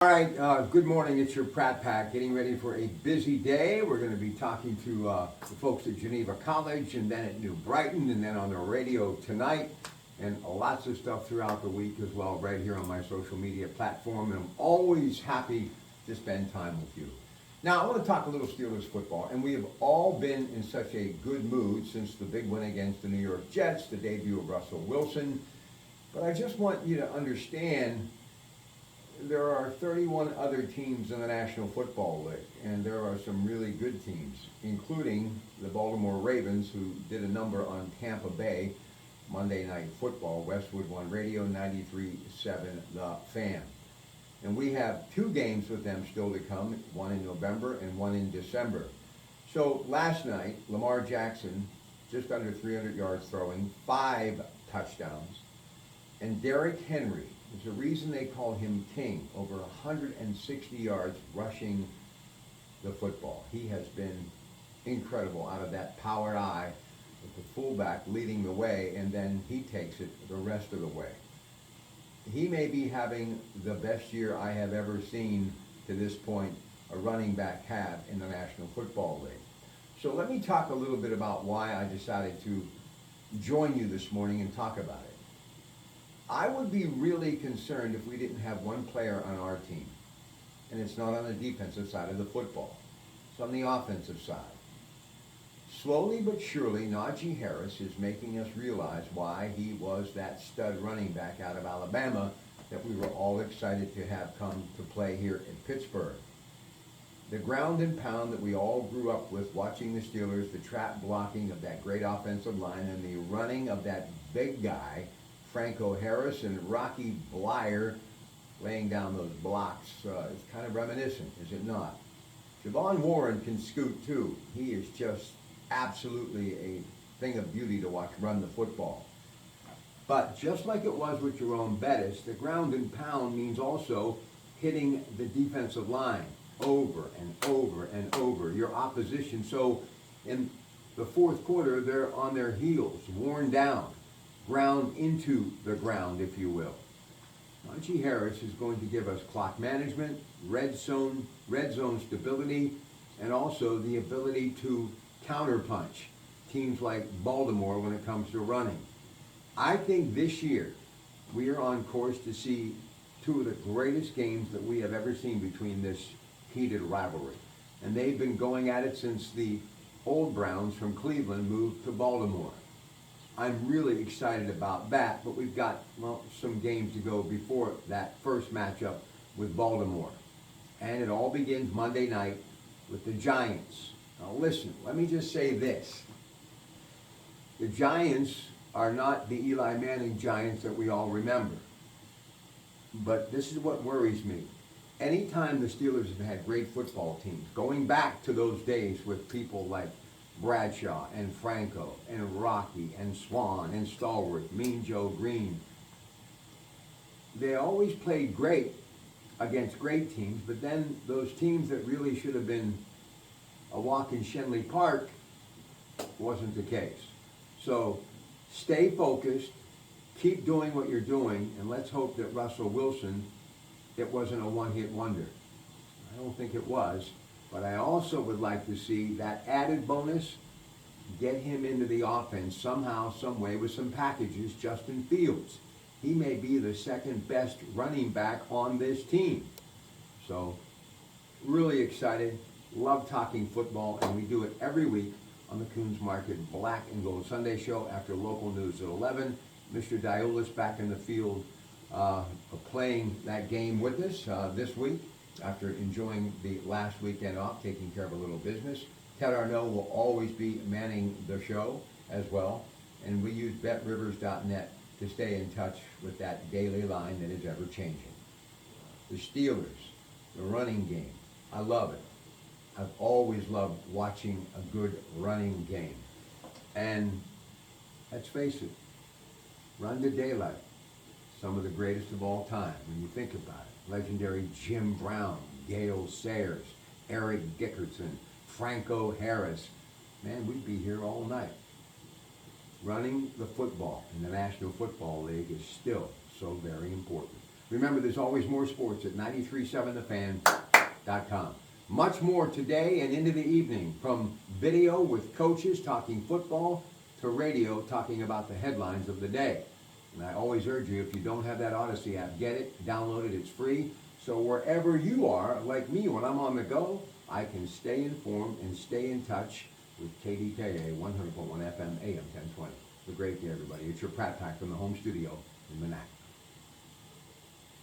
All right, good morning. It's your Pratte Pack getting ready for a busy day. We're going to be talking to the folks at Geneva College and then at New Brighton and then on the radio tonight and lots of stuff throughout the week as well right here on my social media platform. And I'm always happy to spend time with you. Now, I want to talk a little Steelers football, and we have all been in such a good mood since the big win against the New York Jets, the debut of Russell Wilson. But I just want you to understand there are 31 other teams in the National Football League, and there are some really good teams, including the Baltimore Ravens, who did a number on Tampa Bay Monday Night Football. Westwood One Radio, 93.7 The Fan. And we have two games with them still to come, one in November and one in December. So last night, Lamar Jackson, just under 300 yards throwing, 5 touchdowns, and Derrick Henry, there's a reason they call him King, over 160 yards rushing the football. He has been incredible out of that powered eye with the fullback leading the way, and then he takes it the rest of the way. He may be having the best year I have ever seen to this point a running back have in the National Football League. So let me talk a little bit about why I decided to join you this morning and talk about it. I would be really concerned if we didn't have one player on our team, and it's not on the defensive side of the football. It's on the offensive side. Slowly but surely, Najee Harris is making us realize why he was that stud running back out of Alabama that we were all excited to have come to play here in Pittsburgh. The ground and pound that we all grew up with watching the Steelers, the trap blocking of that great offensive line, and the running of that big guy, Franco Harris, and Rocky Blyer laying down those blocks is kind of reminiscent, is it not? Javon Warren can scoot too. He is just absolutely a thing of beauty to watch run the football. But just like it was with Jerome Bettis, the ground and pound means also hitting the defensive line over and over and over, your opposition. So in the fourth quarter, they're on their heels, worn down, ground into the ground, if you will. Najee Harris is going to give us clock management, red zone stability, and also the ability to counterpunch teams like Baltimore when it comes to running. I think this year we are on course to see two of the greatest games that we have ever seen between this heated rivalry. And they've been going at it since the old Browns from Cleveland moved to Baltimore. I'm really excited about that, but we've got, some games to go before that first matchup with Baltimore. And it all begins Monday night with the Giants. Now listen, let me just say this. The Giants are not the Eli Manning Giants that we all remember. But this is what worries me. Anytime the Steelers have had great football teams, going back to those days with people like Bradshaw and Franco and Rocky and Swan and Stallworth, Mean Joe Green, they always played great against great teams, but then those teams that really should have been a walk in Shenley Park wasn't the case. So stay focused, keep doing what you're doing, and let's hope that Russell Wilson, it wasn't a one-hit wonder. I don't think it was. But I also would like to see that added bonus, get him into the offense somehow, some way with some packages. Justin Fields. He may be the second best running back on this team. So, really excited. Love talking football, and we do it every week on the Coons Market Black and Gold Sunday Show after local news at 11. Mr. Diola's back in the field playing that game with us this week, after enjoying the last weekend off, taking care of a little business. Ted Arnaud will always be manning the show as well. And we use betrivers.net to stay in touch with that daily line that is ever changing. The Steelers, the running game, I love it. I've always loved watching a good running game. And let's face it, run to daylight, some of the greatest of all time when you think about it. Legendary Jim Brown, Gale Sayers, Eric Dickerson, Franco Harris. Man, we'd be here all night. Running the football in the National Football League is still so very important. Remember, there's always more sports at 937thefan.com. Much more today and into the evening, from video with coaches talking football to radio talking about the headlines of the day. And I always urge you, if you don't have that Odyssey app, get it, download it, it's free. So wherever you are, like me, when I'm on the go, I can stay informed and stay in touch with KDKA 100.1 FM AM 1020. Have a great day, everybody. It's your Pratte Pack from the home studio in Manac.